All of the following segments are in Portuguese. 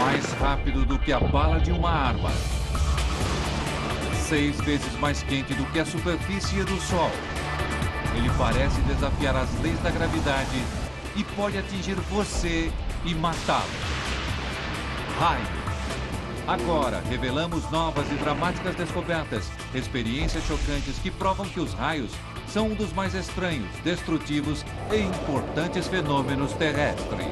Mais rápido do que a bala de uma arma. 6 vezes mais quente do que a superfície do Sol. Ele parece desafiar as leis da gravidade e pode atingir você e matá-lo. Raio. Agora, revelamos novas e dramáticas descobertas, experiências chocantes que provam que os raios são um dos mais estranhos, destrutivos e importantes fenômenos terrestres.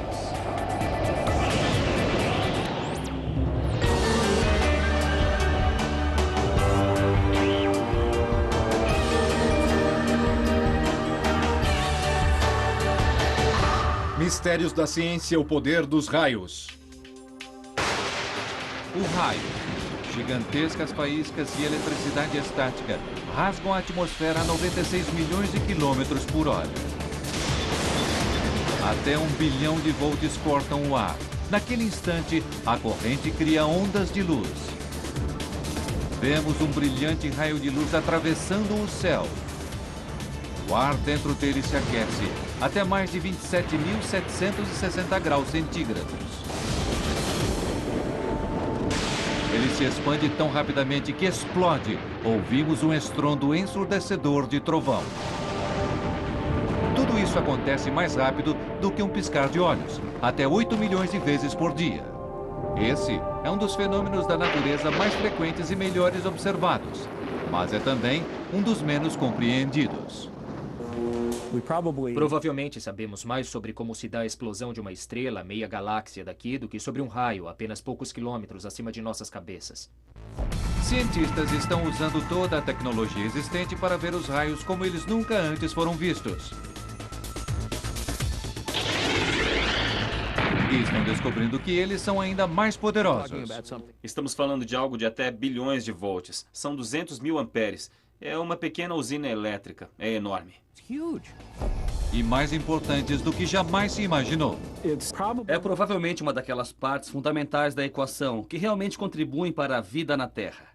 Mistérios da ciência, o poder dos raios. O raio. Gigantescas faíscas de eletricidade estática rasgam a atmosfera a 96 milhões de quilômetros por hora. Até 1 bilhão de volts cortam o ar. Naquele instante, a corrente cria ondas de luz. Vemos um brilhante raio de luz atravessando o céu. O ar dentro dele se aquece até mais de 27.760 graus centígrados. Ele se expande tão rapidamente que explode. Ouvimos um estrondo ensurdecedor de trovão. Tudo isso acontece mais rápido do que um piscar de olhos, até 8 milhões de vezes por dia. Esse é um dos fenômenos da natureza mais frequentes e melhores observados, mas é também um dos menos compreendidos. Provavelmente sabemos mais sobre como se dá a explosão de uma estrela meia galáxia daqui do que sobre um raio apenas poucos quilômetros acima de nossas cabeças. Cientistas estão usando toda a tecnologia existente para ver os raios como eles nunca antes foram vistos. E estão descobrindo que eles são ainda mais poderosos. Estamos falando de algo de até bilhões de volts. São 200 mil amperes. É uma pequena usina elétrica. É enorme. E mais importantes do que jamais se imaginou. É provavelmente uma daquelas partes fundamentais da equação que realmente contribuem para a vida na Terra.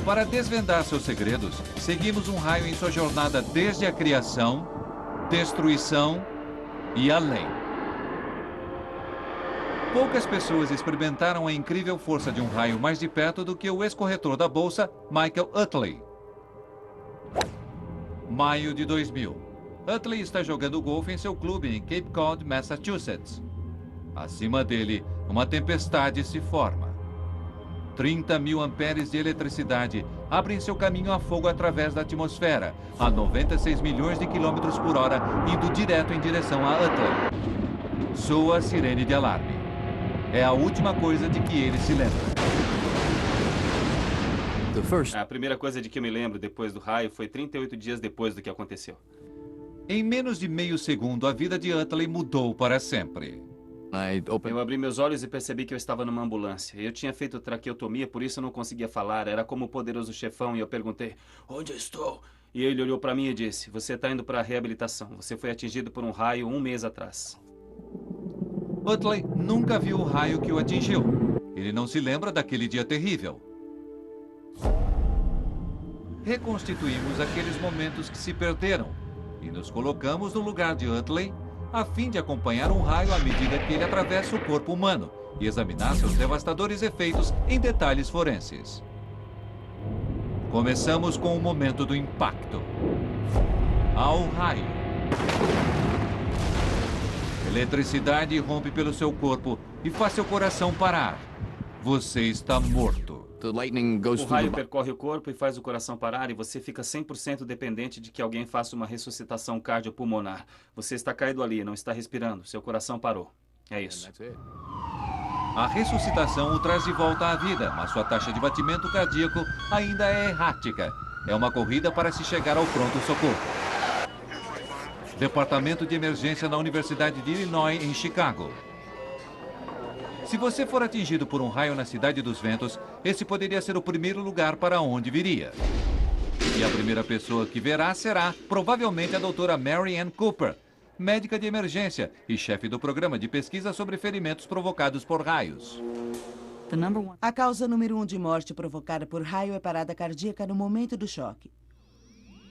Para desvendar seus segredos, seguimos um raio em sua jornada desde a criação, destruição e além. Poucas pessoas experimentaram a incrível força de um raio mais de perto do que o ex-corretor da bolsa, Michael Utley. Maio de 2000. Utley está jogando golfe em seu clube em Cape Cod, Massachusetts. Acima dele, uma tempestade se forma. 30 mil amperes de eletricidade abrem seu caminho a fogo através da atmosfera, a 96 milhões de quilômetros por hora, indo direto em direção a Utley. Soa a sirene de alarme. É a última coisa de que ele se lembra. A primeira coisa de que eu me lembro depois do raio foi 38 dias depois do que aconteceu. Em menos de meio segundo, a vida de Utley mudou para sempre. Eu abri meus olhos e percebi que eu estava numa ambulância. Eu tinha feito traqueotomia, por isso eu não conseguia falar. Era como o poderoso chefão e eu perguntei, onde eu estou? E ele olhou para mim e disse, você está indo para a reabilitação. Você foi atingido por um raio 1 mês atrás. Utley nunca viu o raio que o atingiu. Ele não se lembra daquele dia terrível. Reconstituímos aqueles momentos que se perderam e nos colocamos no lugar de Utley a fim de acompanhar um raio à medida que ele atravessa o corpo humano e examinar seus devastadores efeitos em detalhes forenses. Começamos com o momento do impacto. Ao raio. Eletricidade rompe pelo seu corpo e faz seu coração parar. Você está morto. O raio percorre o corpo e faz o coração parar e você fica 100% dependente de que alguém faça uma ressuscitação cardiopulmonar. Você está caído ali, não está respirando, seu coração parou. É isso. A ressuscitação o traz de volta à vida, mas sua taxa de batimento cardíaco ainda é errática. É uma corrida para se chegar ao pronto-socorro. Departamento de Emergência na Universidade de Illinois, em Chicago. Se você for atingido por um raio na Cidade dos Ventos, esse poderia ser o primeiro lugar para onde viria. E a primeira pessoa que verá será, provavelmente, a doutora Mary Ann Cooper, médica de emergência e chefe do programa de pesquisa sobre ferimentos provocados por raios. A causa número 1 de morte provocada por raio é parada cardíaca no momento do choque.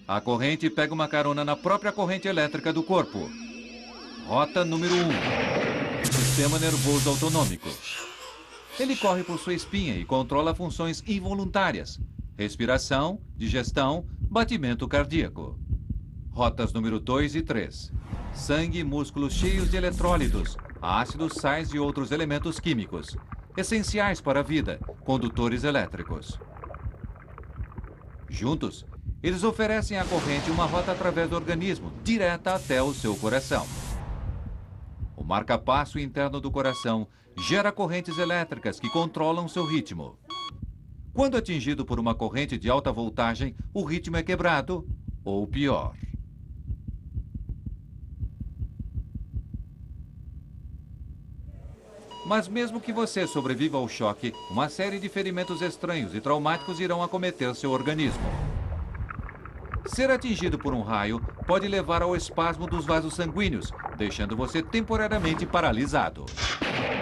A corrente pega uma carona na própria corrente elétrica do corpo. Rota número 1. Sistema nervoso autonômico. Ele corre por sua espinha e controla funções involuntárias: respiração, digestão, batimento cardíaco. Rotas número 2 e 3. Sangue e músculos cheios de eletrólitos, ácidos, sais e outros elementos químicos, essenciais para a vida, condutores elétricos. Juntos, eles oferecem à corrente uma rota através do organismo, direta até o seu coração. O marca-passo interno do coração gera correntes elétricas que controlam seu ritmo. Quando atingido por uma corrente de alta voltagem, o ritmo é quebrado, ou pior. Mas mesmo que você sobreviva ao choque, uma série de ferimentos estranhos e traumáticos irão acometer seu organismo. Ser atingido por um raio pode levar ao espasmo dos vasos sanguíneos, deixando você temporariamente paralisado.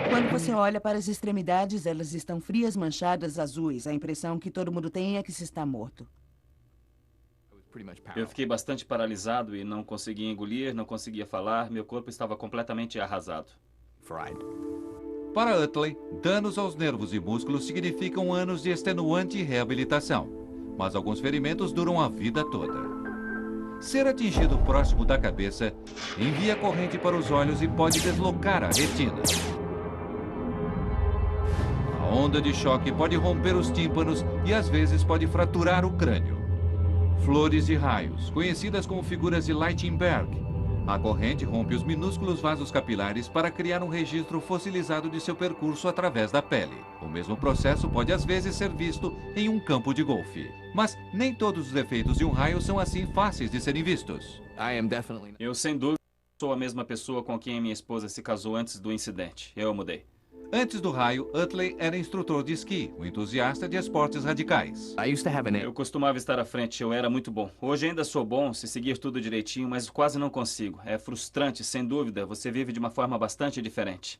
Quando você olha para as extremidades, elas estão frias, manchadas, azuis. A impressão que todo mundo tem é que se está morto. Eu fiquei bastante paralisado e não conseguia engolir, não conseguia falar. Meu corpo estava completamente arrasado. Para Utley, danos aos nervos e músculos significam anos de extenuante reabilitação, mas alguns ferimentos duram a vida toda. Ser atingido próximo da cabeça envia corrente para os olhos e pode deslocar a retina. A onda de choque pode romper os tímpanos e às vezes pode fraturar o crânio. Flores de raios, conhecidas como figuras de Lichtenberg. A corrente rompe os minúsculos vasos capilares para criar um registro fossilizado de seu percurso através da pele. O mesmo processo pode às vezes ser visto em um campo de golfe. Mas nem todos os efeitos de um raio são assim fáceis de serem vistos. Eu, sem dúvida, sou a mesma pessoa com quem minha esposa se casou antes do incidente. Eu mudei. Antes do raio, Utley era instrutor de esqui, um entusiasta de esportes radicais. Eu costumava estar à frente, eu era muito bom. Hoje ainda sou bom se seguir tudo direitinho, mas quase não consigo. É frustrante, sem dúvida. Você vive de uma forma bastante diferente.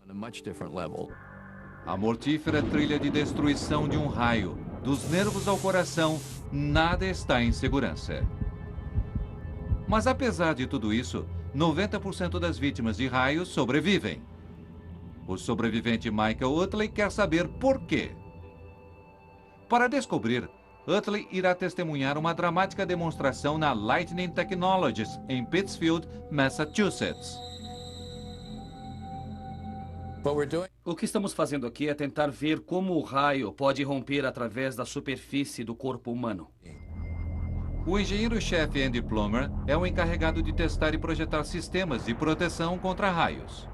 A mortífera trilha de destruição de um raio, dos nervos ao coração, nada está em segurança. Mas apesar de tudo isso, 90% das vítimas de raios sobrevivem. O sobrevivente Michael Utley quer saber por quê. Para descobrir, Utley irá testemunhar uma dramática demonstração na Lightning Technologies, em Pittsfield, Massachusetts. O que estamos fazendo aqui é tentar ver como o raio pode romper através da superfície do corpo humano. O engenheiro-chefe Andy Plummer é o encarregado de testar e projetar sistemas de proteção contra raios.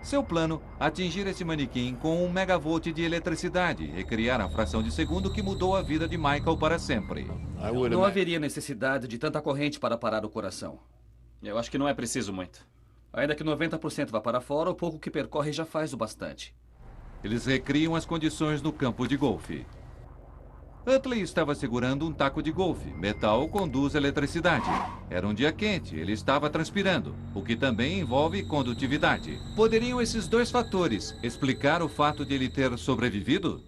Seu plano, atingir esse manequim com 1 megavolt de eletricidade e criar a fração de segundo que mudou a vida de Michael para sempre. Não haveria necessidade de tanta corrente para parar o coração. Eu acho que não é preciso muito. Ainda que 90% vá para fora, o pouco que percorre já faz o bastante. Eles recriam as condições no campo de golfe. Utley estava segurando um taco de golfe. Metal conduz eletricidade. Era um dia quente, ele estava transpirando, o que também envolve condutividade. Poderiam esses dois fatores explicar o fato de ele ter sobrevivido?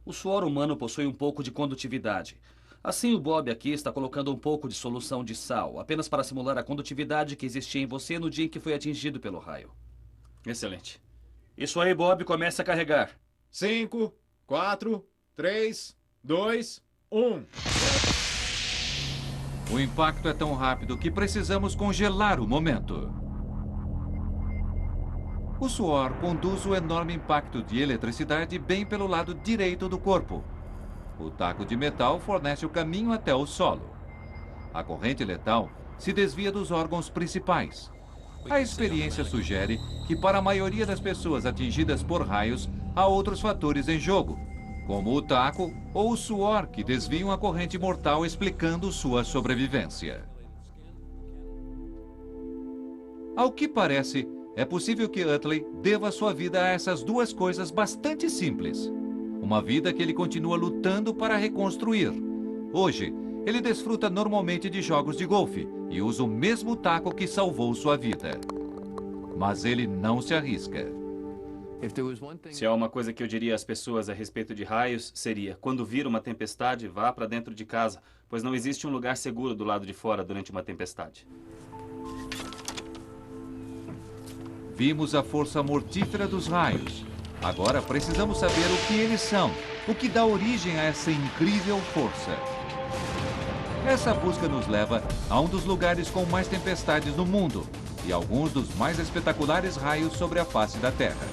O suor humano possui um pouco de condutividade. Assim, o Bob aqui está colocando um pouco de solução de sal, apenas para simular a condutividade que existia em você no dia em que foi atingido pelo raio. Excelente. Isso aí, Bob, comece a carregar. 5, 4, 3, 2, 1. O impacto é tão rápido que precisamos congelar o momento. O suor conduz o enorme impacto de eletricidade bem pelo lado direito do corpo. O taco de metal fornece o caminho até o solo. A corrente letal se desvia dos órgãos principais. A experiência sugere que para a maioria das pessoas atingidas por raios, há outros fatores em jogo, como o taco ou o suor que desviam a corrente mortal, explicando sua sobrevivência. Ao que parece, é possível que Utley deva sua vida a essas duas coisas bastante simples. Uma vida que ele continua lutando para reconstruir. Hoje, ele desfruta normalmente de jogos de golfe e usa o mesmo taco que salvou sua vida. Mas ele não se arrisca. Se há uma coisa que eu diria às pessoas a respeito de raios, seria: quando vir uma tempestade, vá para dentro de casa, pois não existe um lugar seguro do lado de fora durante uma tempestade. Vimos a força mortífera dos raios. Agora precisamos saber o que eles são, o que dá origem a essa incrível força. Essa busca nos leva a um dos lugares com mais tempestades no mundo e alguns dos mais espetaculares raios sobre a face da Terra.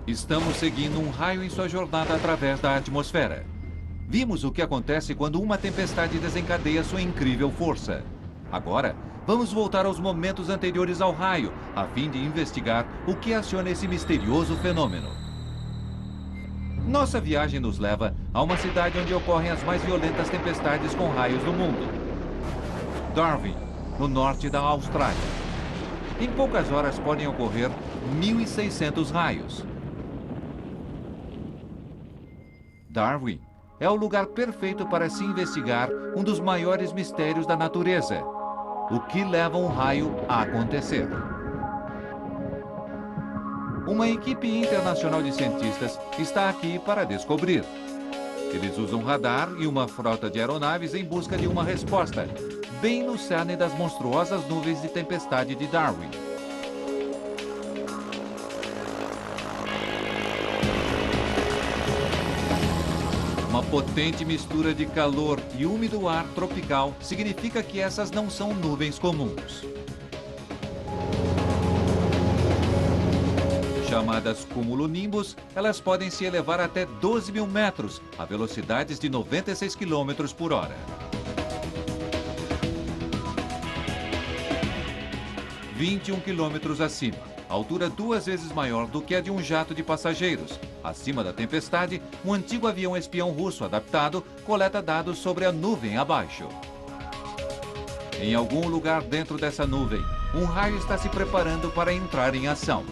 Estamos seguindo um raio em sua jornada através da atmosfera. Vimos o que acontece quando uma tempestade desencadeia sua incrível força. Agora, vamos voltar aos momentos anteriores ao raio, a fim de investigar o que aciona esse misterioso fenômeno. Nossa viagem nos leva a uma cidade onde ocorrem as mais violentas tempestades com raios do mundo. Darwin, no norte da Austrália. Em poucas horas podem ocorrer 1.600 raios. Darwin é o lugar perfeito para se investigar um dos maiores mistérios da natureza. O que leva um raio a acontecer? Uma equipe internacional de cientistas está aqui para descobrir. Eles usam radar e uma frota de aeronaves em busca de uma resposta, bem no cerne das monstruosas nuvens de tempestade de Darwin. Uma potente mistura de calor e úmido ar tropical significa que essas não são nuvens comuns. Chamadas cumulonimbus, elas podem se elevar até 12.000 metros, a velocidades de 96 km por hora. – 21 km acima, altura 2 vezes maior do que a de um jato de passageiros. Acima da tempestade, um antigo avião espião russo adaptado coleta dados sobre a nuvem abaixo. Em algum lugar dentro dessa nuvem, um raio está se preparando para entrar em ação.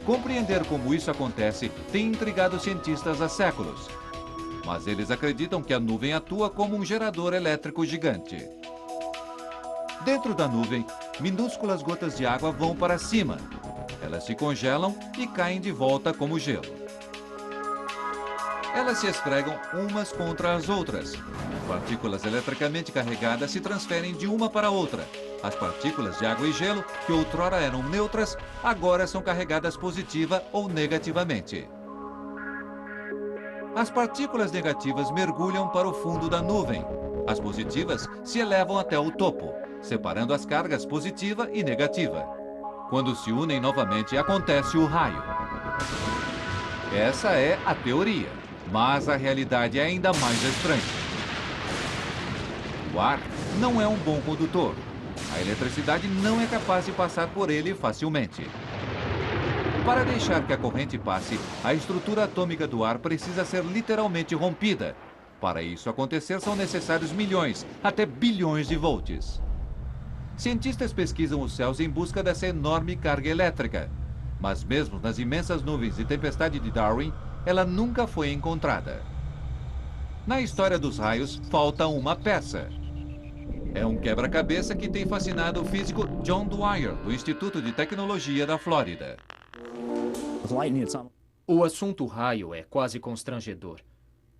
Compreender como isso acontece tem intrigado cientistas há séculos. Mas eles acreditam que a nuvem atua como um gerador elétrico gigante. Dentro da nuvem, minúsculas gotas de água vão para cima. Elas se congelam e caem de volta como gelo. Elas se esfregam umas contra as outras. Partículas eletricamente carregadas se transferem de uma para outra. As partículas de água e gelo, que outrora eram neutras, agora são carregadas positiva ou negativamente. As partículas negativas mergulham para o fundo da nuvem. As positivas se elevam até o topo, separando as cargas positiva e negativa. Quando se unem novamente, acontece o raio. Essa é a teoria, mas a realidade é ainda mais estranha. O ar não é um bom condutor. A eletricidade não é capaz de passar por ele facilmente. Para deixar que a corrente passe, a estrutura atômica do ar precisa ser literalmente rompida. Para isso acontecer, são necessários milhões, até bilhões de volts. Cientistas pesquisam os céus em busca dessa enorme carga elétrica. Mas mesmo nas imensas nuvens de tempestade de Darwin, ela nunca foi encontrada. Na história dos raios, falta uma peça. É um quebra-cabeça que tem fascinado o físico John Dwyer, do Instituto de Tecnologia da Flórida. O assunto raio é quase constrangedor.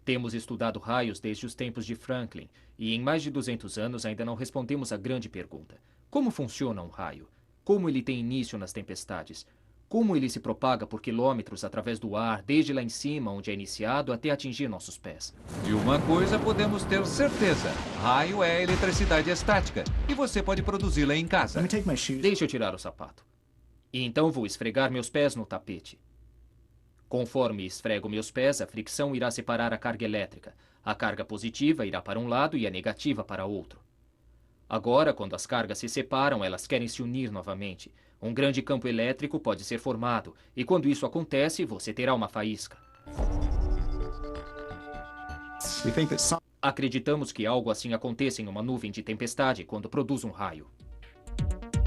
Temos estudado raios desde os tempos de Franklin e em mais de 200 anos ainda não respondemos a grande pergunta. Como funciona um raio? Como ele tem início nas tempestades? Como ele se propaga por quilômetros através do ar, desde lá em cima, onde é iniciado, até atingir nossos pés? De uma coisa podemos ter certeza. Raio é eletricidade estática e você pode produzi-la em casa. Deixe eu tirar o sapato. E então vou esfregar meus pés no tapete. Conforme esfrego meus pés, a fricção irá separar a carga elétrica. A carga positiva irá para um lado e a negativa para outro. Agora, quando as cargas se separam, elas querem se unir novamente. Um grande campo elétrico pode ser formado, e quando isso acontece, você terá uma faísca. Acreditamos que algo assim aconteça em uma nuvem de tempestade quando produz um raio.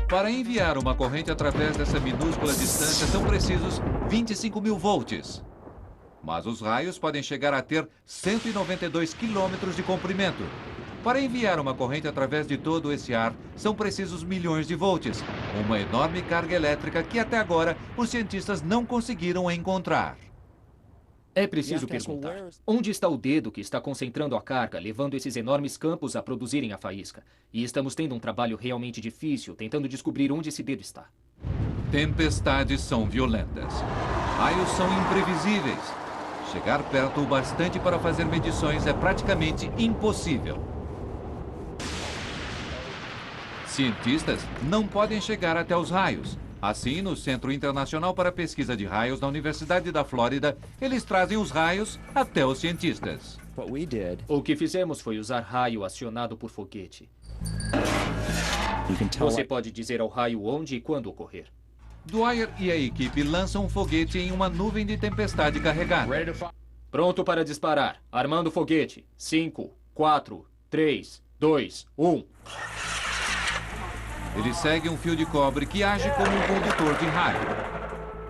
Para enviar uma corrente através dessa minúscula distância são precisos 25.000 volts. Mas os raios podem chegar a ter 192 quilômetros de comprimento. Para enviar uma corrente através de todo esse ar, são precisos milhões de volts, uma enorme carga elétrica que até agora os cientistas não conseguiram encontrar. É preciso perguntar, onde está o dedo que está concentrando a carga, levando esses enormes campos a produzirem a faísca? E estamos tendo um trabalho realmente difícil, tentando descobrir onde esse dedo está. Tempestades são violentas. Raios são imprevisíveis. Chegar perto o bastante para fazer medições é praticamente impossível. Cientistas não podem chegar até os raios. Assim, no Centro Internacional para a Pesquisa de Raios da Universidade da Flórida, eles trazem os raios até os cientistas. O que fizemos foi usar raio acionado por foguete. Você pode dizer ao raio onde e quando ocorrer. Dwyer e a equipe lançam um foguete em uma nuvem de tempestade carregada. Pronto para disparar. Armando o foguete. 5, 4, 3, 2, 1. Ele segue um fio de cobre que age como um condutor de raio.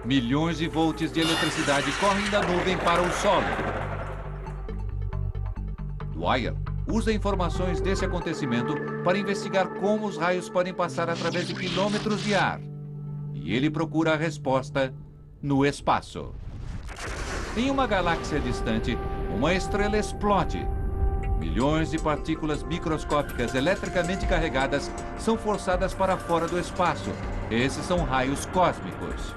Milhões de volts de eletricidade correm da nuvem para o solo. Dwyer usa informações desse acontecimento para investigar como os raios podem passar através de quilômetros de ar. E ele procura a resposta no espaço. Em uma galáxia distante, uma estrela explode. Milhões de partículas microscópicas eletricamente carregadas são forçadas para fora do espaço. Esses são raios cósmicos.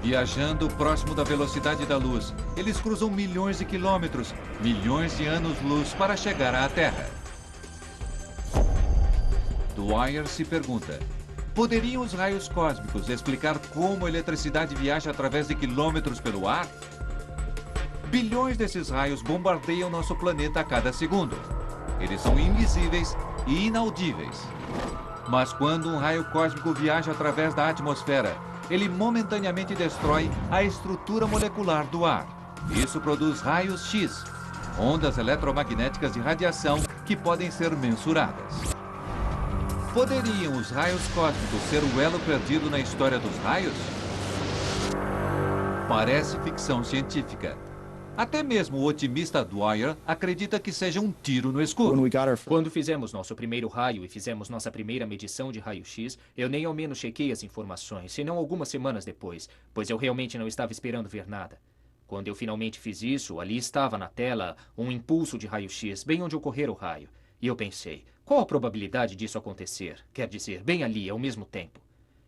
Viajando próximo da velocidade da luz, eles cruzam milhões de quilômetros, milhões de anos-luz para chegar à Terra. Dwyer se pergunta: poderiam os raios cósmicos explicar como a eletricidade viaja através de quilômetros pelo ar? Bilhões desses raios bombardeiam nosso planeta a cada segundo. Eles são invisíveis e inaudíveis. Mas quando um raio cósmico viaja através da atmosfera, ele momentaneamente destrói a estrutura molecular do ar. Isso produz raios X, ondas eletromagnéticas de radiação que podem ser mensuradas. Poderiam os raios cósmicos ser o elo perdido na história dos raios? Parece ficção científica. Até mesmo o otimista Dwyer acredita que seja um tiro no escuro. Quando fizemos nosso primeiro raio e fizemos nossa primeira medição de raio-x, eu nem ao menos chequei as informações, senão algumas semanas depois, pois eu realmente não estava esperando ver nada. Quando eu finalmente fiz isso, ali estava na tela um impulso de raio-x, bem onde ocorrer o raio. E eu pensei, qual a probabilidade disso acontecer? Quer dizer, bem ali, ao mesmo tempo.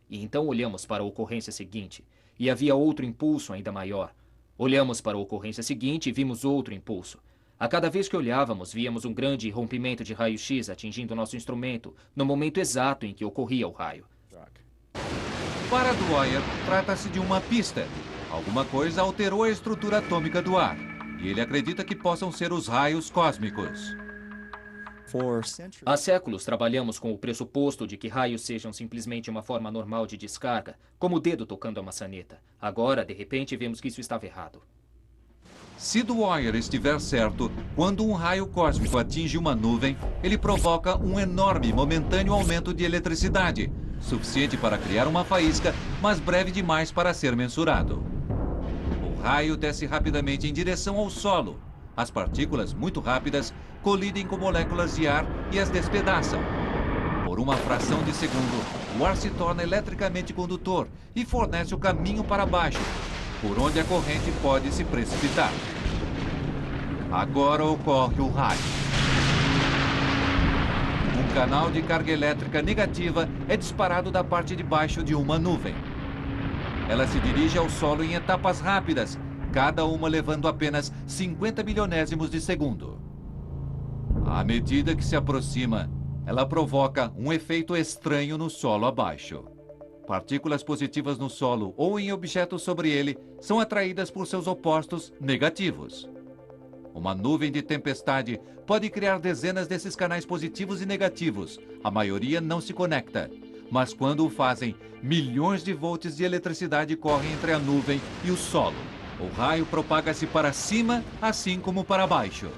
E então olhamos para a ocorrência seguinte, e havia outro impulso ainda maior. Olhamos para a ocorrência seguinte e vimos outro impulso. A cada vez que olhávamos, víamos um grande rompimento de raio-x atingindo nosso instrumento no momento exato em que ocorria o raio. Para Dwyer, trata-se de uma pista. Alguma coisa alterou a estrutura atômica do ar. E ele acredita que possam ser os raios cósmicos. Há séculos trabalhamos com o pressuposto de que raios sejam simplesmente uma forma normal de descarga, como o dedo tocando a maçaneta. Agora, de repente, vemos que isso estava errado. Se Dwyer estiver certo, quando um raio cósmico atinge uma nuvem, ele provoca um enorme momentâneo aumento de eletricidade, suficiente para criar uma faísca, mas breve demais para ser mensurado. O raio desce rapidamente em direção ao solo. As partículas, muito rápidas, colidem com moléculas de ar e as despedaçam. Por uma fração de segundo, o ar se torna eletricamente condutor e fornece o caminho para baixo, por onde a corrente pode se precipitar. Agora ocorre o raio. Um canal de carga elétrica negativa é disparado da parte de baixo de uma nuvem. Ela se dirige ao solo em etapas rápidas, cada uma levando apenas 50 milionésimos de segundo. À medida que se aproxima, ela provoca um efeito estranho no solo abaixo. Partículas positivas no solo ou em objetos sobre ele são atraídas por seus opostos negativos. Uma nuvem de tempestade pode criar dezenas desses canais positivos e negativos. A maioria não se conecta, mas quando o fazem, milhões de volts de eletricidade correm entre a nuvem e o solo. O raio propaga-se para cima, assim como para baixo.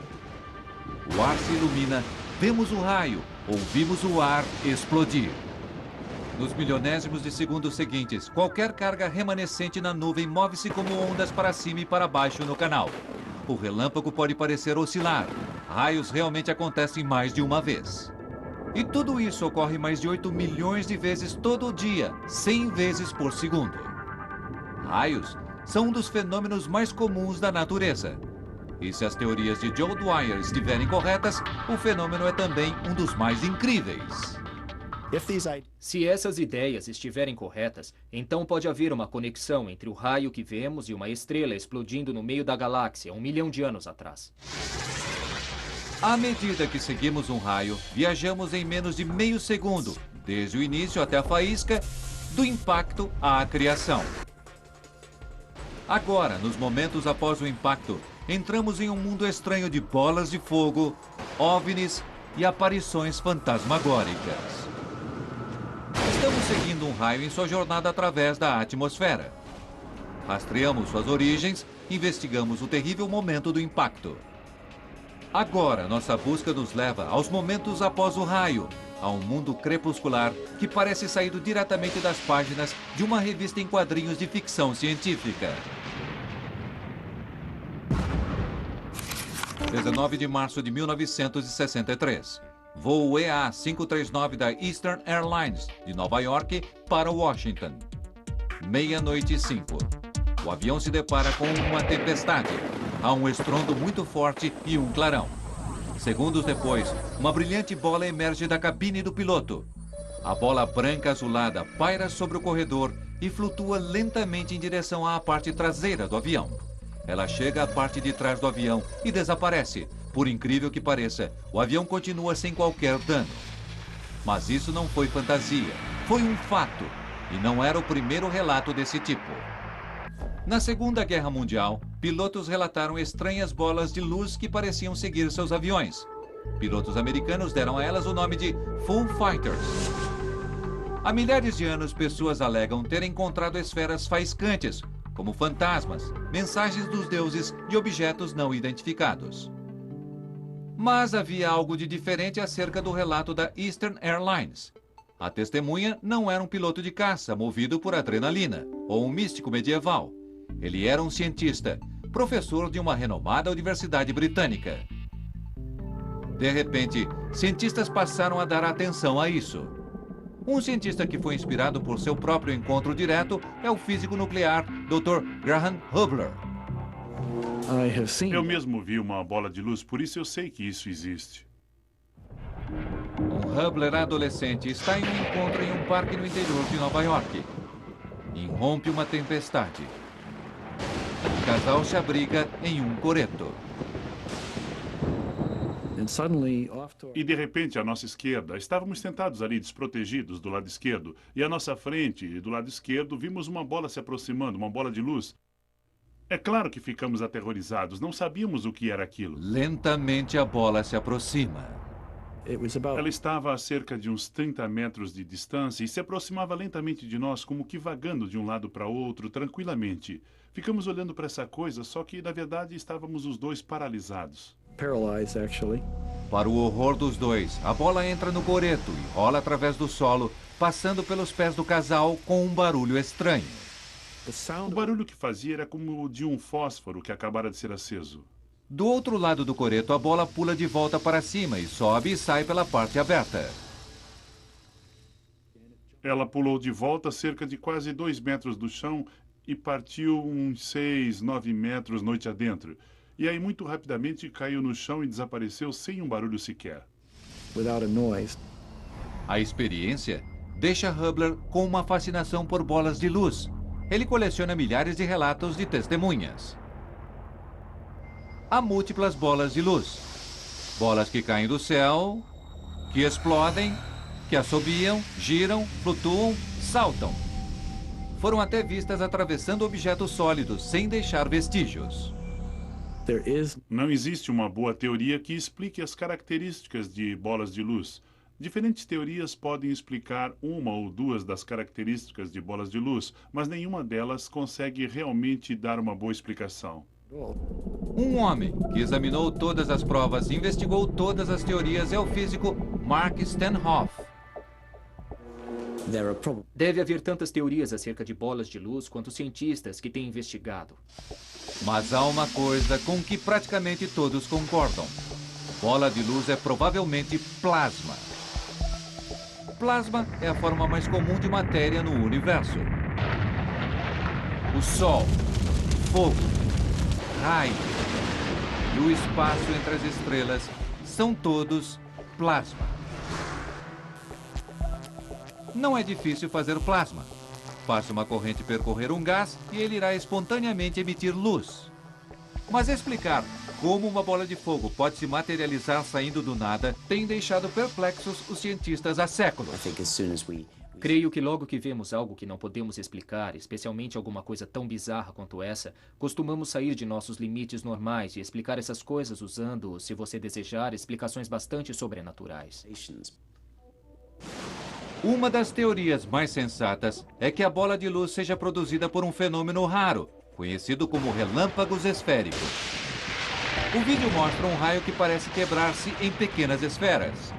O ar se ilumina, vemos o raio, ouvimos o ar explodir. Nos milionésimos de segundos seguintes, qualquer carga remanescente na nuvem move-se como ondas para cima e para baixo no canal. O relâmpago pode parecer oscilar. Raios realmente acontecem mais de uma vez. E tudo isso ocorre mais de 8 milhões de vezes todo dia, 100 vezes por segundo. Raios são um dos fenômenos mais comuns da natureza. E se as teorias de Joe Dwyer estiverem corretas, o fenômeno é também um dos mais incríveis. Se essas ideias estiverem corretas, então pode haver uma conexão entre o raio que vemos e uma estrela explodindo no meio da galáxia 1 milhão de anos atrás. À medida que seguimos um raio, viajamos em menos de meio segundo, desde o início até a faísca, do impacto à criação. Agora, nos momentos após o impacto, entramos em um mundo estranho de bolas de fogo, OVNIs e aparições fantasmagóricas. Estamos seguindo um raio em sua jornada através da atmosfera. Rastreamos suas origens, investigamos o terrível momento do impacto. Agora, nossa busca nos leva aos momentos após o raio, a um mundo crepuscular que parece saído diretamente das páginas de uma revista em quadrinhos de ficção científica. 19 de março de 1963. Voo EA-539 da Eastern Airlines, de Nova York para Washington. 00:05. O avião se depara com uma tempestade. Há um estrondo muito forte e um clarão. Segundos depois, uma brilhante bola emerge da cabine do piloto. A bola branca azulada paira sobre o corredor e flutua lentamente em direção à parte traseira do avião. Ela chega à parte de trás do avião e desaparece. Por incrível que pareça, o avião continua sem qualquer dano. Mas isso não foi fantasia, foi um fato. E não era o primeiro relato desse tipo. Na Segunda Guerra Mundial, pilotos relataram estranhas bolas de luz que pareciam seguir seus aviões. Pilotos americanos deram a elas o nome de Foo Fighters. Há milhares de anos, pessoas alegam ter encontrado esferas faiscantes, como fantasmas, mensagens dos deuses e objetos não identificados. Mas havia algo de diferente acerca do relato da Eastern Airlines. A testemunha não era um piloto de caça movido por adrenalina ou um místico medieval. Ele era um cientista, professor de uma renomada universidade britânica. De repente, cientistas passaram a dar atenção a isso. Um cientista que foi inspirado por seu próprio encontro direto é o físico nuclear Dr. Graham Hubler. Eu mesmo vi uma bola de luz, por isso eu sei que isso existe. Um Hubler adolescente está em um encontro em um parque no interior de Nova York. Irrompe uma tempestade. O casal se abriga em um coreto. E de repente, à nossa esquerda, estávamos sentados ali desprotegidos do lado esquerdo. E à nossa frente, do lado esquerdo, vimos uma bola se aproximando, uma bola de luz. É claro que ficamos aterrorizados, não sabíamos o que era aquilo. Lentamente a bola se aproxima. Ela estava a cerca de uns 30 metros de distância e se aproximava lentamente de nós, como que vagando de um lado para outro, tranquilamente. Ficamos olhando para essa coisa, só que, na verdade, estávamos os dois paralisados. Para o horror dos dois, a bola entra no coreto e rola através do solo, passando pelos pés do casal com um barulho estranho. O barulho que fazia era como o de um fósforo que acabara de ser aceso. Do outro lado do coreto, a bola pula de volta para cima e sobe e sai pela parte aberta. Ela pulou de volta cerca de quase 2 metros do chão e partiu uns 6, 9 metros noite adentro. E aí, muito rapidamente, caiu no chão e desapareceu sem um barulho sequer. A experiência deixa Hubler com uma fascinação por bolas de luz. Ele coleciona milhares de relatos de testemunhas. Há múltiplas bolas de luz. Bolas que caem do céu, que explodem, que assobiam, giram, flutuam, saltam. Foram até vistas atravessando objetos sólidos sem deixar vestígios. Não existe uma boa teoria que explique as características de bolas de luz. Diferentes teorias podem explicar uma ou duas das características de bolas de luz, mas nenhuma delas consegue realmente dar uma boa explicação. Um homem que examinou todas as provas e investigou todas as teorias é o físico Mark Stanhoff. Deve haver tantas teorias acerca de bolas de luz quanto cientistas que têm investigado. Mas há uma coisa com que praticamente todos concordam. Bola de luz é provavelmente plasma. Plasma é a forma mais comum de matéria no universo. O Sol, fogo, raio e o espaço entre as estrelas são todos plasma. Não é difícil fazer plasma. Basta uma corrente percorrer um gás e ele irá espontaneamente emitir luz. Mas explicar como uma bola de fogo pode se materializar saindo do nada tem deixado perplexos os cientistas há séculos. Creio que logo que vemos algo que não podemos explicar, especialmente alguma coisa tão bizarra quanto essa, costumamos sair de nossos limites normais e explicar essas coisas usando, se você desejar, explicações bastante sobrenaturais. Uma das teorias mais sensatas é que a bola de luz seja produzida por um fenômeno raro, conhecido como relâmpagos esféricos. O vídeo mostra um raio que parece quebrar-se em pequenas esferas.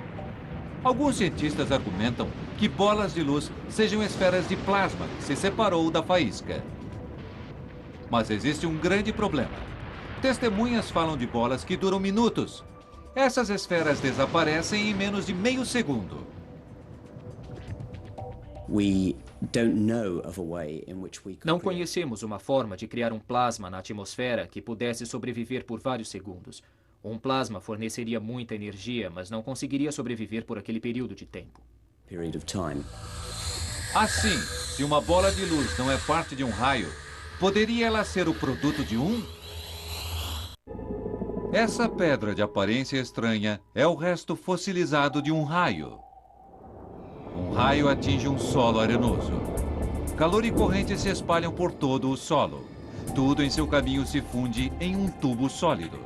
Alguns cientistas argumentam que bolas de luz sejam esferas de plasma que se separou da faísca. Mas existe um grande problema. Testemunhas falam de bolas que duram minutos. Essas esferas desaparecem em menos de meio segundo. Não conhecemos uma forma de criar um plasma na atmosfera que pudesse sobreviver por vários segundos. Um plasma forneceria muita energia, mas não conseguiria sobreviver por aquele período de tempo. Assim, se uma bola de luz não é parte de um raio, poderia ela ser o produto de um? Essa pedra de aparência estranha é o resto fossilizado de um raio. Um raio atinge um solo arenoso. Calor e corrente se espalham por todo o solo. Tudo em seu caminho se funde em um tubo sólido.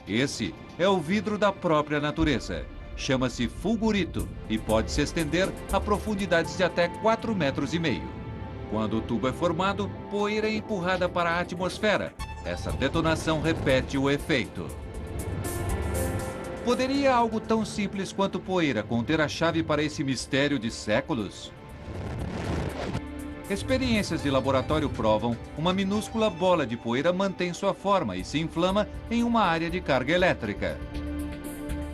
Esse é o vidro da própria natureza. Chama-se fulgurito e pode se estender a profundidades de até 4,5 metros. Quando o tubo é formado, poeira é empurrada para a atmosfera. Essa detonação repete o efeito. Poderia algo tão simples quanto poeira conter a chave para esse mistério de séculos? Experiências de laboratório provam uma minúscula bola de poeira mantém sua forma e se inflama em uma área de carga elétrica.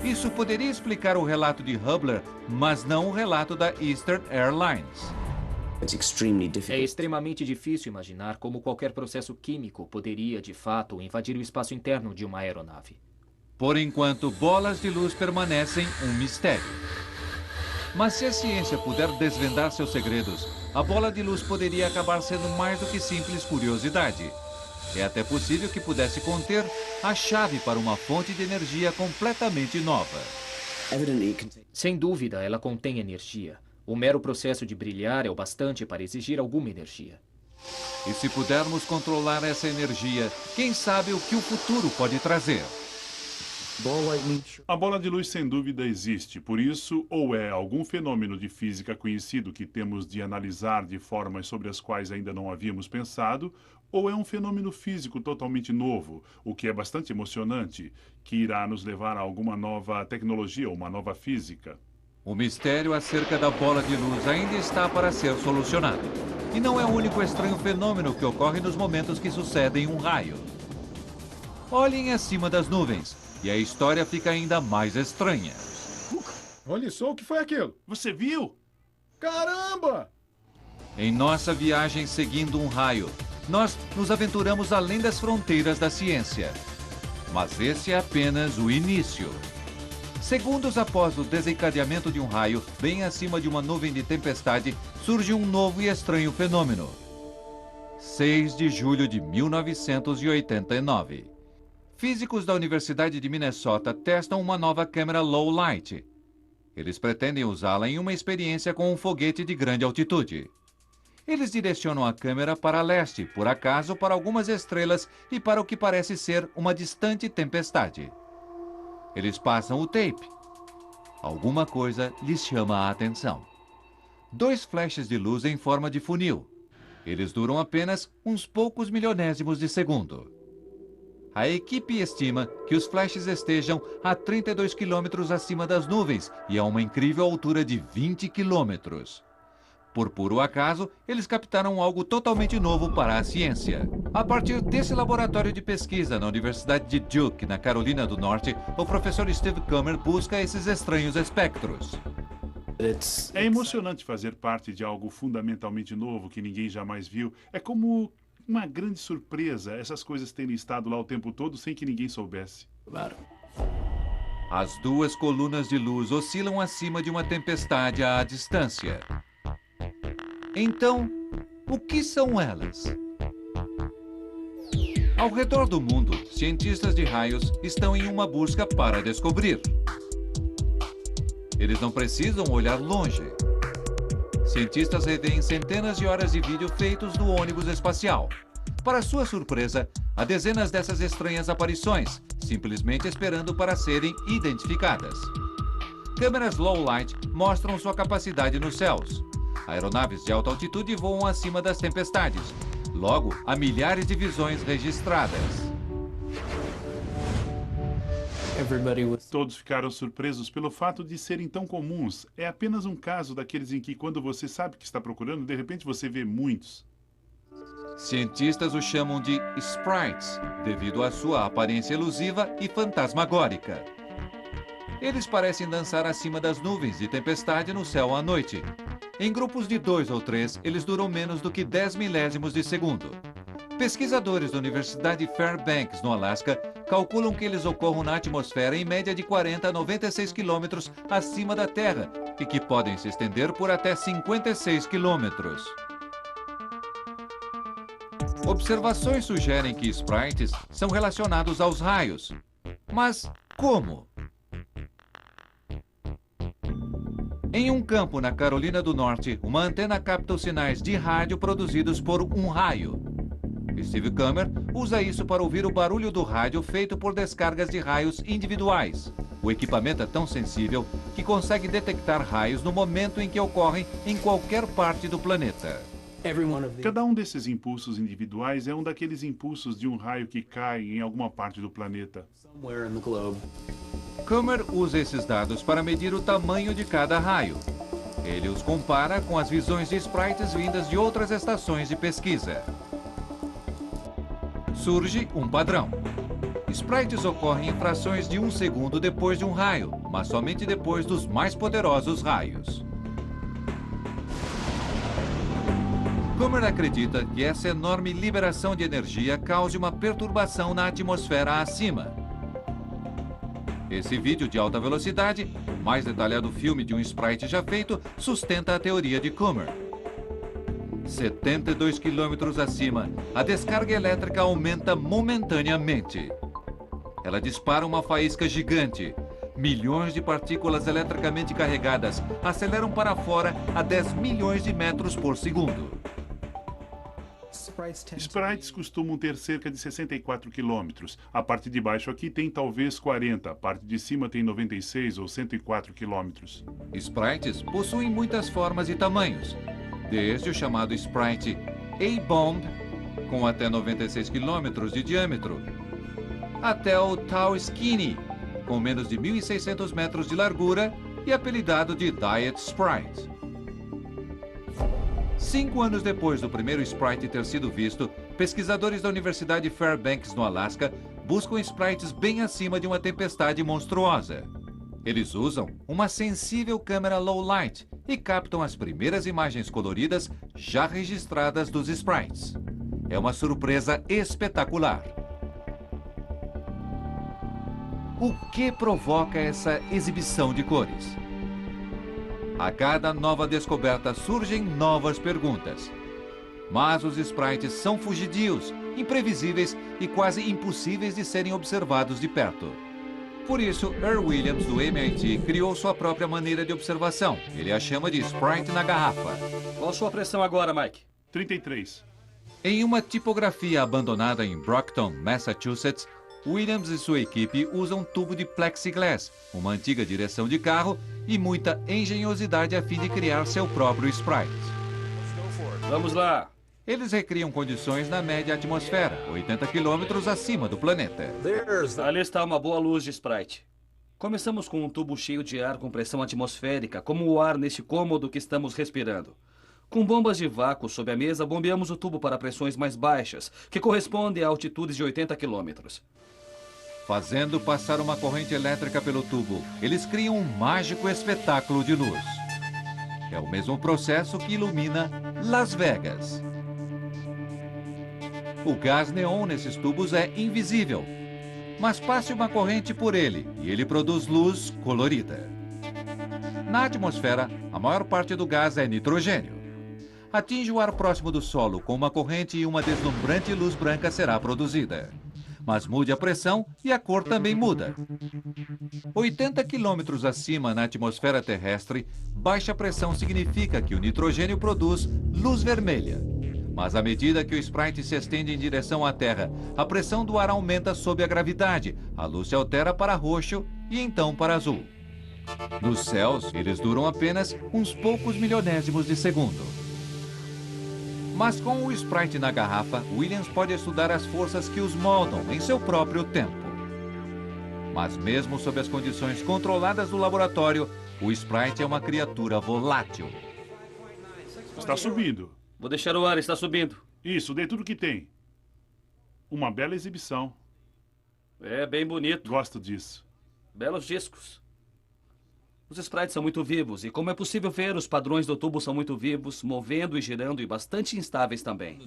Isso poderia explicar o relato de Hubble, mas não o relato da Eastern Airlines. É extremamente difícil imaginar como qualquer processo químico poderia, de fato, invadir o espaço interno de uma aeronave. Por enquanto, bolas de luz permanecem um mistério. Mas se a ciência puder desvendar seus segredos, a bola de luz poderia acabar sendo mais do que simples curiosidade. É até possível que pudesse conter a chave para uma fonte de energia completamente nova. Sem dúvida, ela contém energia. O mero processo de brilhar é o bastante para exigir alguma energia. E se pudermos controlar essa energia, quem sabe o que o futuro pode trazer? A bola de luz sem dúvida existe, por isso, ou é algum fenômeno de física conhecido que temos de analisar de formas sobre as quais ainda não havíamos pensado, ou é um fenômeno físico totalmente novo, o que é bastante emocionante, que irá nos levar a alguma nova tecnologia ou uma nova física. O mistério acerca da bola de luz ainda está para ser solucionado. E não é o único estranho fenômeno que ocorre nos momentos que sucedem um raio. Olhem acima das nuvens. E a história fica ainda mais estranha. Olha só o que foi aquilo. Você viu? Caramba! Em nossa viagem seguindo um raio, nós nos aventuramos além das fronteiras da ciência. Mas esse é apenas o início. Segundos após o desencadeamento de um raio, bem acima de uma nuvem de tempestade, surge um novo e estranho fenômeno. 6 de julho de 1989. Físicos da Universidade de Minnesota testam uma nova câmera low light. Eles pretendem usá-la em uma experiência com um foguete de grande altitude. Eles direcionam a câmera para leste, por acaso para algumas estrelas e para o que parece ser uma distante tempestade. Eles passam o tape. Alguma coisa lhes chama a atenção. 2 flashes de luz em forma de funil. Eles duram apenas uns poucos milionésimos de segundo. A equipe estima que os flashes estejam a 32 quilômetros acima das nuvens e a uma incrível altura de 20 quilômetros. Por puro acaso, eles captaram algo totalmente novo para a ciência. A partir desse laboratório de pesquisa na Universidade de Duke, na Carolina do Norte, o professor Steve Kummer busca esses estranhos espectros. É emocionante fazer parte de algo fundamentalmente novo que ninguém jamais viu. É como uma grande surpresa essas coisas terem estado lá o tempo todo sem que ninguém soubesse. As duas colunas de luz oscilam acima de uma tempestade à distância. Então, o que são elas? Ao redor do mundo, cientistas de raios estão em uma busca para descobrir. Eles não precisam olhar longe. Cientistas revêem centenas de horas de vídeo feitos no ônibus espacial. Para sua surpresa, há dezenas dessas estranhas aparições, simplesmente esperando para serem identificadas. Câmeras low light mostram sua capacidade nos céus. Aeronaves de alta altitude voam acima das tempestades. Logo, há milhares de visões registradas. Todos ficaram surpresos pelo fato de serem tão comuns. É apenas um caso daqueles em que, quando você sabe que está procurando, de repente você vê muitos. Cientistas os chamam de sprites, devido à sua aparência elusiva e fantasmagórica. Eles parecem dançar acima das nuvens de tempestade no céu à noite. Em grupos de 2 ou 3, eles duram menos do que 10 milésimos de segundo. Pesquisadores da Universidade Fairbanks, no Alasca, calculam que eles ocorram na atmosfera em média de 40 a 96 quilômetros acima da Terra e que podem se estender por até 56 quilômetros. Observações sugerem que sprites são relacionados aos raios. Mas como? Em um campo na Carolina do Norte, uma antena capta os sinais de rádio produzidos por um raio. Steve Kummer usa isso para ouvir o barulho do rádio feito por descargas de raios individuais. O equipamento é tão sensível que consegue detectar raios no momento em que ocorrem em qualquer parte do planeta. Cada um desses impulsos individuais é um daqueles impulsos de um raio que cai em alguma parte do planeta. Kummer usa esses dados para medir o tamanho de cada raio. Ele os compara com as visões de sprites vindas de outras estações de pesquisa. Surge um padrão. Sprites ocorrem em frações de 1 segundo depois de um raio, mas somente depois dos mais poderosos raios. Kummer acredita que essa enorme liberação de energia cause uma perturbação na atmosfera acima. Esse vídeo de alta velocidade, mais detalhado filme de um sprite já feito, sustenta a teoria de Kummer. 72 quilômetros acima, a descarga elétrica aumenta momentaneamente. Ela dispara uma faísca gigante. Milhões de partículas eletricamente carregadas aceleram para fora a 10 milhões de metros por segundo. Sprites costumam ter cerca de 64 quilômetros. A parte de baixo aqui tem talvez 40. A parte de cima tem 96 ou 104 quilômetros. Sprites possuem muitas formas e tamanhos. Desde o chamado sprite A-bomb, com até 96 quilômetros de diâmetro, até o Tau Skinny, com menos de 1.600 metros de largura e apelidado de Diet Sprite. 5 anos depois do primeiro sprite ter sido visto, pesquisadores da Universidade Fairbanks, no Alasca, buscam sprites bem acima de uma tempestade monstruosa. Eles usam uma sensível câmera low light e captam as primeiras imagens coloridas já registradas dos sprites. É uma surpresa espetacular. O que provoca essa exibição de cores? A cada nova descoberta surgem novas perguntas. Mas os sprites são fugidios, imprevisíveis e quase impossíveis de serem observados de perto. Por isso, Earl Williams, do MIT, criou sua própria maneira de observação. Ele a chama de sprite na garrafa. Qual a sua pressão agora, Mike? 33. Em uma tipografia abandonada em Brockton, Massachusetts, Williams e sua equipe usam um tubo de plexiglass, uma antiga direção de carro e muita engenhosidade a fim de criar seu próprio sprite. Vamos lá. Eles recriam condições na média atmosfera, 80 quilômetros acima do planeta. Ali está uma boa luz de sprite. Começamos com um tubo cheio de ar com pressão atmosférica, como o ar neste cômodo que estamos respirando. Com bombas de vácuo sob a mesa, bombeamos o tubo para pressões mais baixas, que correspondem a altitudes de 80 quilômetros. Fazendo passar uma corrente elétrica pelo tubo, eles criam um mágico espetáculo de luz. É o mesmo processo que ilumina Las Vegas. O gás neon nesses tubos é invisível, mas passe uma corrente por ele e ele produz luz colorida. Na atmosfera, a maior parte do gás é nitrogênio. Atinge o ar próximo do solo com uma corrente e uma deslumbrante luz branca será produzida. Mas mude a pressão e a cor também muda. 80 quilômetros acima na atmosfera terrestre, baixa pressão significa que o nitrogênio produz luz vermelha. Mas à medida que o Sprite se estende em direção à Terra, a pressão do ar aumenta sob a gravidade, a luz se altera para roxo e então para azul. Nos céus, eles duram apenas uns poucos milionésimos de segundo. Mas com o Sprite na garrafa, Williams pode estudar as forças que os moldam em seu próprio tempo. Mas mesmo sob as condições controladas do laboratório, o Sprite é uma criatura volátil. Está subindo. Vou deixar o ar, está subindo. Isso, dei tudo que tem. Uma bela exibição. É bem bonito. Gosto disso. Belos discos. Os sprites são muito vivos, e como é possível ver, os padrões do tubo são muito vivos, movendo e girando e bastante instáveis também.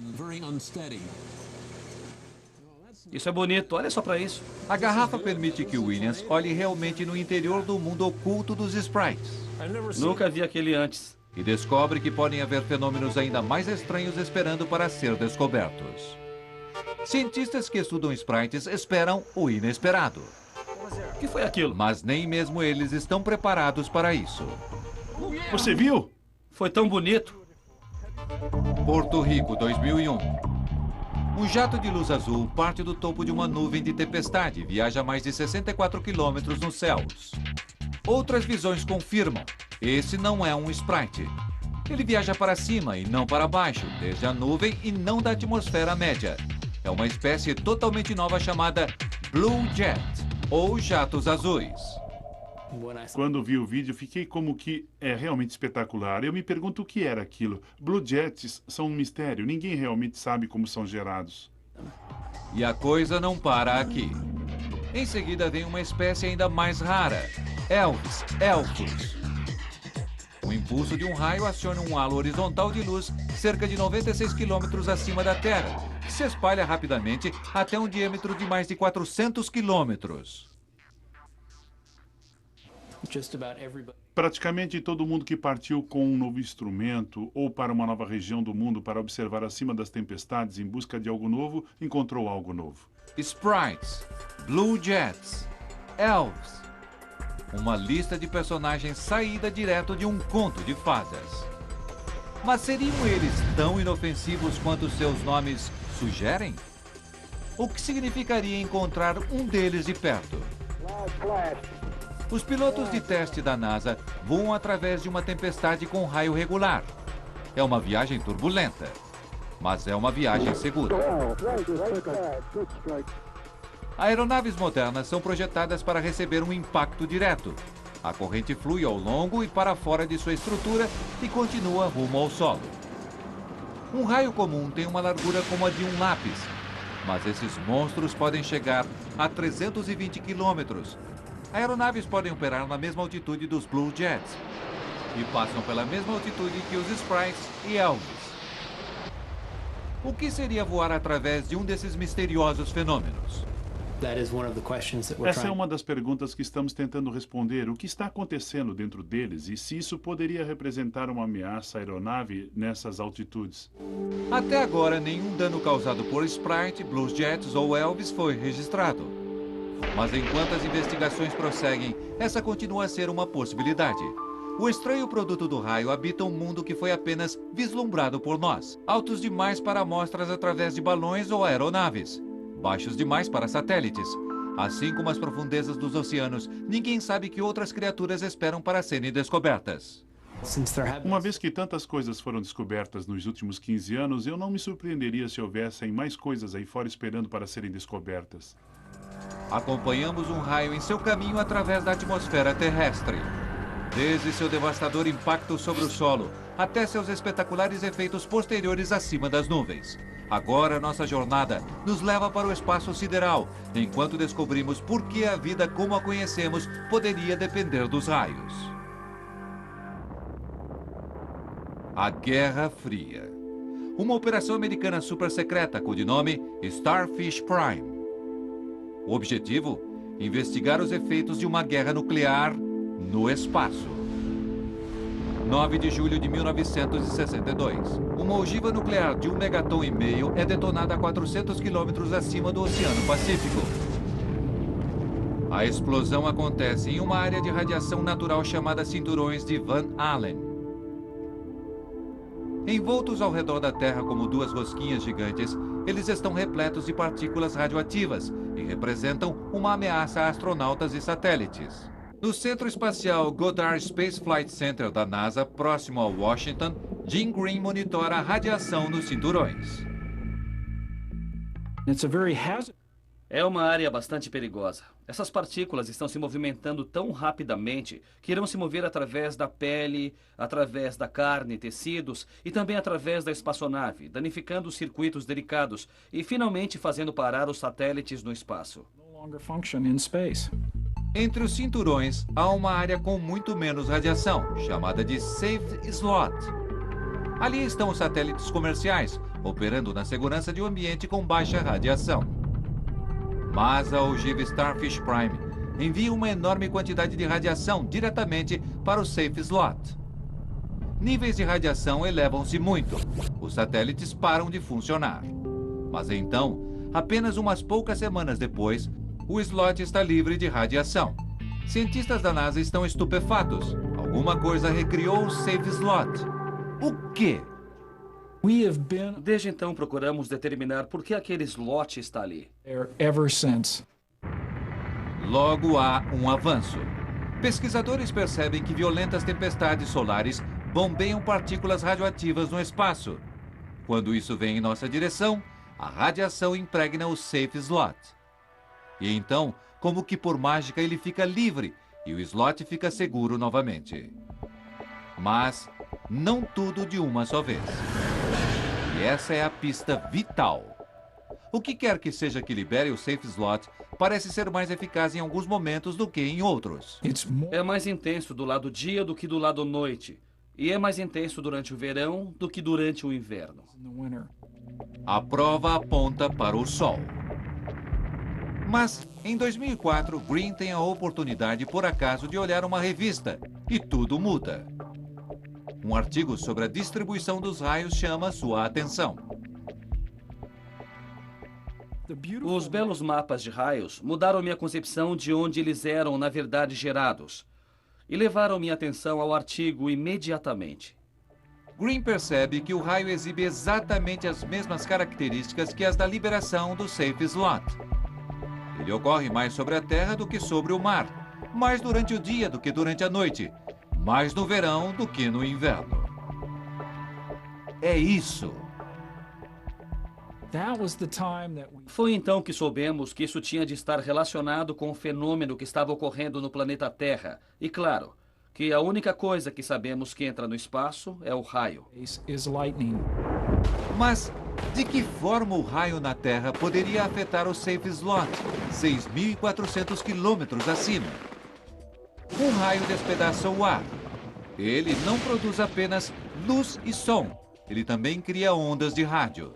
Isso é bonito, olha só para isso. A garrafa permite que Williams olhe realmente no interior do mundo oculto dos Sprites. Nunca vi aquele antes. E descobre que podem haver fenômenos ainda mais estranhos esperando para ser descobertos. Cientistas que estudam Sprites esperam o inesperado. O que foi aquilo? Mas nem mesmo eles estão preparados para isso. Você viu? Foi tão bonito. Porto Rico, 2001. Um jato de luz azul parte do topo de uma nuvem de tempestade e viaja a mais de 64 quilômetros nos céus. Outras visões confirmam, esse não é um Sprite. Ele viaja para cima e não para baixo, desde a nuvem e não da atmosfera média. É uma espécie totalmente nova chamada Blue Jet, ou jatos azuis. Quando vi o vídeo, fiquei como que é realmente espetacular. Eu me pergunto o que era aquilo. Blue Jets são um mistério. Ninguém realmente sabe como são gerados. E a coisa não para aqui. Em seguida vem uma espécie ainda mais rara, Elfos. O impulso de um raio aciona um halo horizontal de luz cerca de 96 quilômetros acima da Terra, que se espalha rapidamente até um diâmetro de mais de 400 quilômetros. Praticamente todo mundo que partiu com um novo instrumento ou para uma nova região do mundo para observar acima das tempestades em busca de algo novo, encontrou algo novo. Sprites, Blue Jets, Elves. Uma lista de personagens saída direto de um conto de fadas. Mas seriam eles tão inofensivos quanto seus nomes sugerem? O que significaria encontrar um deles de perto? Os pilotos de teste da NASA voam através de uma tempestade com raio regular. É uma viagem turbulenta, mas é uma viagem segura. Aeronaves modernas são projetadas para receber um impacto direto. A corrente flui ao longo e para fora de sua estrutura e continua rumo ao solo. Um raio comum tem uma largura como a de um lápis, mas esses monstros podem chegar a 320 quilômetros. Aeronaves podem operar na mesma altitude dos Blue Jets e passam pela mesma altitude que os Sprites e Elves. O que seria voar através de um desses misteriosos fenômenos? Essa é uma das perguntas que estamos tentando responder. O que está acontecendo dentro deles e se isso poderia representar uma ameaça à aeronave nessas altitudes? Até agora, nenhum dano causado por Sprite, Blue Jets ou Elvis foi registrado. Mas enquanto as investigações prosseguem, essa continua a ser uma possibilidade. O estranho produto do raio habita um mundo que foi apenas vislumbrado por nós, altos demais para amostras através de balões ou aeronaves, baixos demais para satélites. Assim como as profundezas dos oceanos, ninguém sabe que outras criaturas esperam para serem descobertas. Uma vez que tantas coisas foram descobertas nos últimos 15 anos, eu não me surpreenderia se houvessem mais coisas aí fora esperando para serem descobertas. Acompanhamos um raio em seu caminho através da atmosfera terrestre. Desde seu devastador impacto sobre o solo, até seus espetaculares efeitos posteriores acima das nuvens. Agora nossa jornada nos leva para o espaço sideral, enquanto descobrimos por que a vida como a conhecemos poderia depender dos raios. A Guerra Fria. uma operação americana super secreta com o nome Starfish Prime. O objetivo? Investigar os efeitos de uma guerra nuclear no espaço. 9 de julho de 1962. Uma ogiva nuclear de 1,5 megaton é detonada a 400 quilômetros acima do Oceano Pacífico. A explosão acontece em uma área de radiação natural chamada Cinturões de Van Allen. Envoltos ao redor da Terra como duas rosquinhas gigantes, eles estão repletos de partículas radioativas e representam uma ameaça a astronautas e satélites. No Centro Espacial Goddard Space Flight Center da NASA, próximo a Washington, Jim Green monitora a radiação nos cinturões. É uma área bastante perigosa. Essas partículas estão se movimentando tão rapidamente que irão se mover através da pele, através da carne, tecidos e também através da espaçonave, danificando os circuitos delicados e finalmente fazendo parar os satélites no espaço. Entre os cinturões, há uma área com muito menos radiação, chamada de Safe Slot. Ali estão os satélites comerciais, operando na segurança de um ambiente com baixa radiação. Mas a ogiva Starfish Prime envia uma enorme quantidade de radiação diretamente para o Safe Slot. Níveis de radiação elevam-se muito. Os satélites param de funcionar. Mas então, apenas umas poucas semanas depois, o slot está livre de radiação. Cientistas da NASA estão estupefatos. Alguma coisa recriou o Safe Slot. O quê? Desde então procuramos determinar por que aquele slot está ali. Logo há um avanço. Pesquisadores percebem que violentas tempestades solares bombeiam partículas radioativas no espaço. Quando isso vem em nossa direção, a radiação impregna o Safe Slot. E então, como que por mágica, ele fica livre e o slot fica seguro novamente. Mas não tudo de uma só vez. E essa é a pista vital. O que quer que seja que libere o Safe Slot parece ser mais eficaz em alguns momentos do que em outros. É mais intenso do lado dia do que do lado noite. E é mais intenso durante o verão do que durante o inverno. A prova aponta para o Sol. Mas, em 2004, Green tem a oportunidade, por acaso, de olhar uma revista. E tudo muda. Um artigo sobre a distribuição dos raios chama sua atenção. Os belos mapas de raios mudaram minha concepção de onde eles eram, na verdade, gerados. E levaram minha atenção ao artigo imediatamente. Green percebe que o raio exibe exatamente as mesmas características que as da liberação do Safe Slot. Ele ocorre mais sobre a Terra do que sobre o mar, mais durante o dia do que durante a noite, mais no verão do que no inverno. É isso. Foi então que soubemos que isso tinha de estar relacionado com o fenômeno que estava ocorrendo no planeta Terra. E claro, que a única coisa que sabemos que entra no espaço é o raio. Mas de que forma o raio na Terra poderia afetar o Safe Slot, 6.400 quilômetros acima? Um raio despedaça o ar. Ele não produz apenas luz e som. Ele também cria ondas de rádio.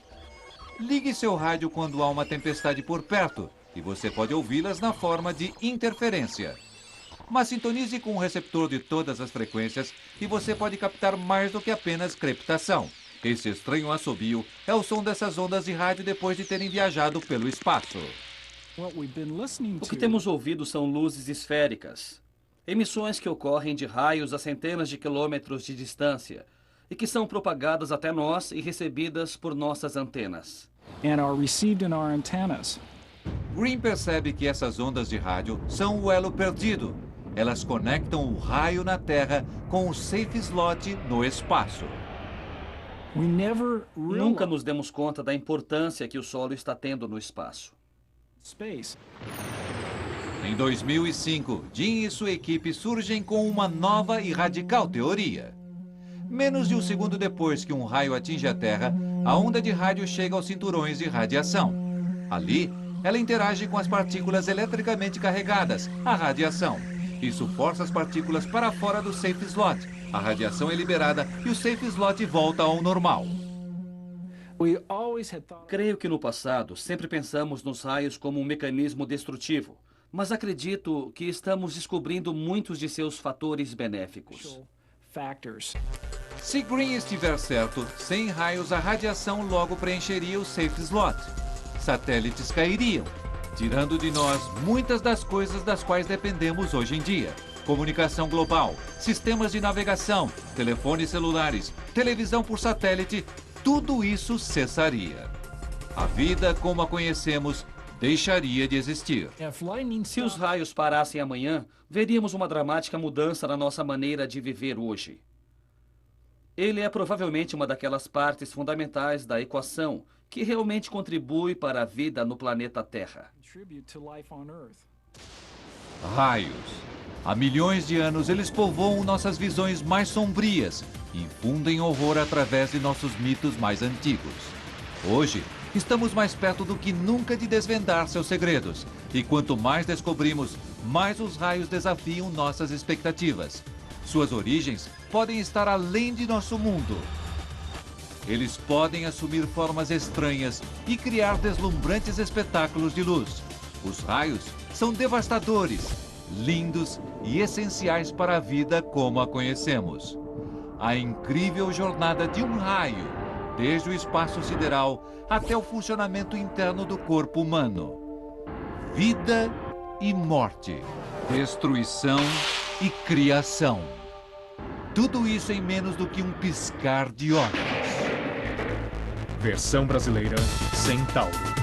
Ligue seu rádio quando há uma tempestade por perto e você pode ouvi-las na forma de interferência. Mas sintonize com um receptor de todas as frequências e você pode captar mais do que apenas crepitação. Esse estranho assobio é o som dessas ondas de rádio depois de terem viajado pelo espaço. O que temos ouvido são luzes esféricas, emissões que ocorrem de raios a centenas de quilômetros de distância e que são propagadas até nós e recebidas por nossas antenas. Green percebe que essas ondas de rádio são o elo perdido. Elas conectam o raio na Terra com o Safe Slot no espaço. Nunca nos demos conta da importância que o solo está tendo no espaço. Em 2005, Jim e sua equipe surgem com uma nova e radical teoria. Menos de um segundo depois que um raio atinge a Terra, a onda de rádio chega aos cinturões de radiação. Ali, ela interage com as partículas eletricamente carregadas, a radiação. Isso força as partículas para fora do Safe Slot. A radiação é liberada e o Safe Slot volta ao normal. Creio que no passado sempre pensamos nos raios como um mecanismo destrutivo, mas acredito que estamos descobrindo muitos de seus fatores benéficos. Se Green estiver certo, sem raios a radiação logo preencheria o safe slot. Satélites cairiam, tirando de nós muitas das coisas das quais dependemos hoje em dia. Comunicação global, sistemas de navegação, telefones celulares, televisão por satélite, tudo isso cessaria. A vida como a conhecemos deixaria de existir. Se os raios parassem amanhã, veríamos uma dramática mudança na nossa maneira de viver hoje. Ele é provavelmente uma daquelas partes fundamentais da equação que realmente contribui para a vida no planeta Terra. Raios. Há milhões de anos eles povoam nossas visões mais sombrias e infundem horror através de nossos mitos mais antigos. Hoje, estamos mais perto do que nunca de desvendar seus segredos. E quanto mais descobrimos, mais os raios desafiam nossas expectativas. Suas origens podem estar além de nosso mundo. Eles podem assumir formas estranhas e criar deslumbrantes espetáculos de luz. Os raios são devastadores, lindos e essenciais para a vida como a conhecemos. A incrível jornada de um raio, desde o espaço sideral até o funcionamento interno do corpo humano. Vida e morte, destruição e criação. Tudo isso em menos do que um piscar de olhos. Versão brasileira Centauro.